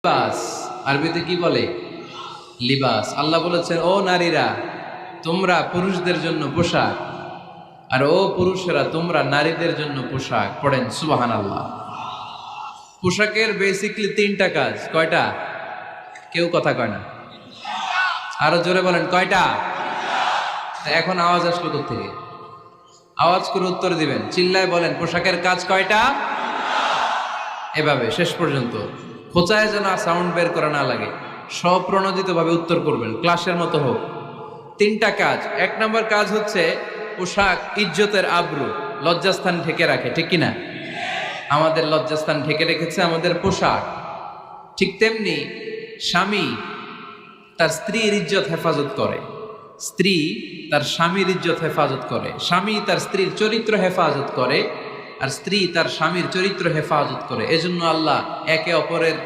লিবাস আরবিতে কি বলে? লিবাস। আল্লাহ বলেছেন, ও নারীরা তোমরা পুরুষদের জন্য পোশাক, আর ও পুরুষেরা তোমরা নারীদের জন্য পোশাক। পড়েন সুবহানাল্লাহ। পোশাকের বেসিকলি তিনটা কাজ। কয়টা? কেউ কথা কয় না, আরো জোরে বলেন কয়টা? এখন আওয়াজ আসলো থেকে? আওয়াজ করে উত্তর দিবেন, চিল্লায় বলেন পোশাকের কাজ কয়টা। এভাবে শেষ পর্যন্ত খোঁচায় যেন সাউন্ড বের করা না লাগে, স্বপ্রণোদিত ভাবে উত্তর করবেন, ক্লাসের মতো হোক। তিনটা কাজ। এক নম্বর কাজ হচ্ছে পোশাক ইজ্জতের আবরু, লজ্জাস্থান ঢেকে রাখে, ঠিক কিনা? আমাদের লজ্জাস্থান ঢেকে রেখেছে আমাদের পোশাক। ঠিক তেমনি স্বামী তার স্ত্রীর ইজ্জত হেফাজত করে, স্ত্রী তার স্বামীর ইজ্জত হেফাজত করে, স্বামী তার স্ত্রীর চরিত্র হেফাজত করে, আর স্ত্রী তার স্বামীর চরিত্র হেফাজত করে। এজন্য আল্লাহ একে অপরের